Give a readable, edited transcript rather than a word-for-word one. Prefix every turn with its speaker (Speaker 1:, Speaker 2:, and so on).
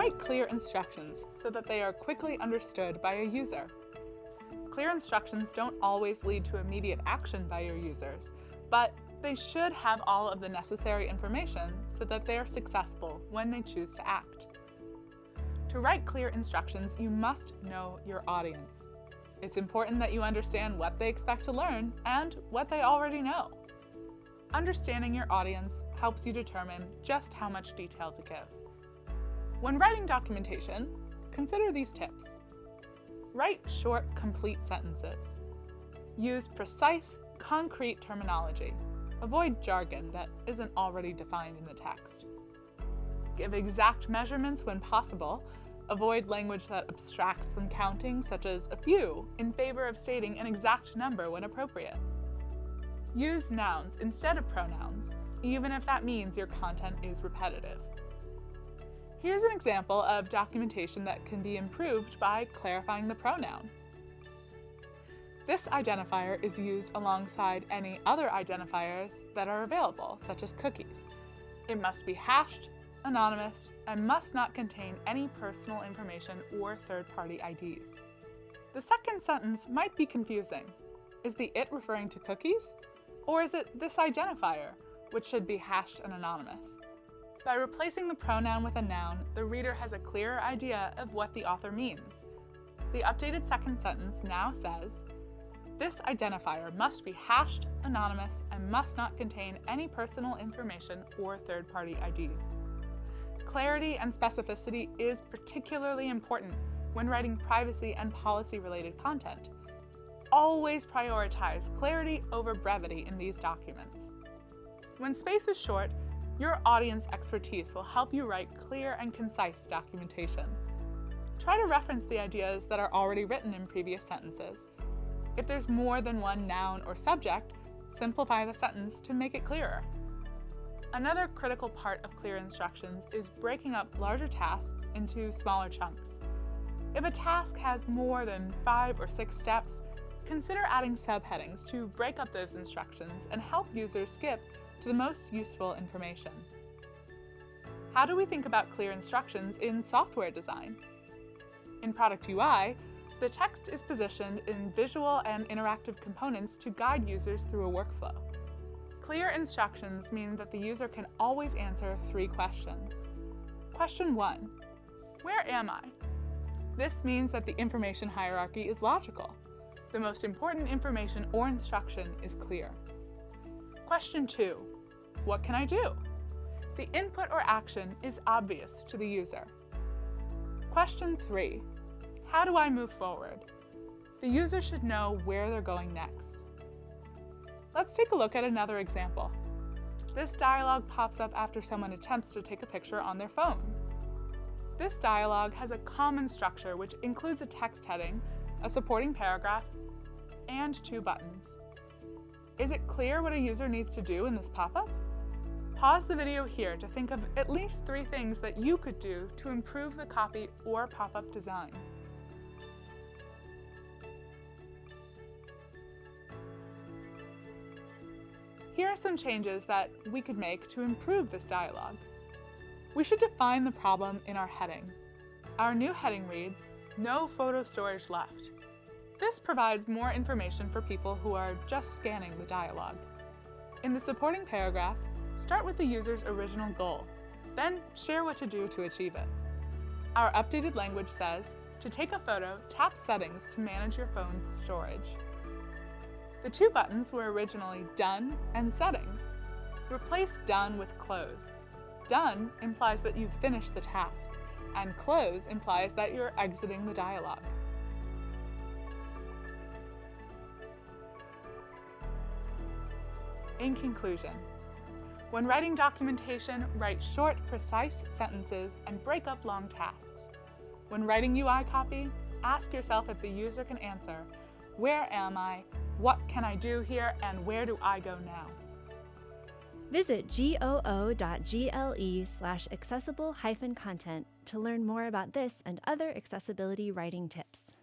Speaker 1: Write clear instructions so that they are quickly understood by a user. Clear instructions don't always lead to immediate action by your users, but they should have all of the necessary information so that they are successful when they choose to act. To write clear instructions, you must know your audience. It's important that you understand what they expect to learn and what they already know. Understanding your audience helps you determine just how much detail to give. When writing documentation, consider these tips. Write short, complete sentences. Use precise, concrete terminology. Avoid jargon that isn't already defined in the text. Give exact measurements when possible. Avoid language that abstracts from counting, such as a few, in favor of stating an exact number when appropriate. Use nouns instead of pronouns, even if that means your content is repetitive. Here's an example of documentation that can be improved by clarifying the pronoun. This identifier is used alongside any other identifiers that are available, such as cookies. It must be hashed, anonymous, and must not contain any personal information or third-party IDs. The second sentence might be confusing. Is the it referring to cookies? Or is it this identifier, which should be hashed and anonymous? By replacing the pronoun with a noun, the reader has a clearer idea of what the author means. The updated second sentence now says, this identifier must be hashed, anonymous, and must not contain any personal information or third-party IDs. Clarity and specificity is particularly important when writing privacy and policy-related content. Always prioritize clarity over brevity in these documents. When space is short, your audience expertise will help you write clear and concise documentation. Try to reference the ideas that are already written in previous sentences. If there's more than one noun or subject, simplify the sentence to make it clearer. Another critical part of clear instructions is breaking up larger tasks into smaller chunks. If a task has more than 5 or 6 steps, consider adding subheadings to break up those instructions and help users skip to the most useful information. How do we think about clear instructions in software design? In Product UI, the text is positioned in visual and interactive components to guide users through a workflow. Clear instructions mean that the user can always answer 3 questions. Question 1. Where am I? This means that the information hierarchy is logical. The most important information or instruction is clear. Question 2. What can I do? The input or action is obvious to the user. Question 3. How do I move forward? The user should know where they're going next. Let's take a look at another example. This dialog pops up after someone attempts to take a picture on their phone. This dialog has a common structure which includes a text heading, a supporting paragraph, and 2 buttons. Is it clear what a user needs to do in this pop-up? Pause the video here to think of at least 3 things that you could do to improve the copy or pop-up design. Here are some changes that we could make to improve this dialog. We should define the problem in our heading. Our new heading reads, "No photo storage left." This provides more information for people who are just scanning the dialog. In the supporting paragraph, start with the user's original goal, then share what to do to achieve it. Our updated language says, to take a photo, tap Settings to manage your phone's storage. The 2 buttons were originally Done and Settings. Replace Done with Close. Done implies that you've finished the task, and Close implies that you're exiting the dialog. In conclusion, when writing documentation, write short, precise sentences and break up long tasks. When writing UI copy, ask yourself if the user can answer, where am I, what can I do here, and where do I go now?
Speaker 2: Visit goo.gle/accessible-content to learn more about this and other accessibility writing tips.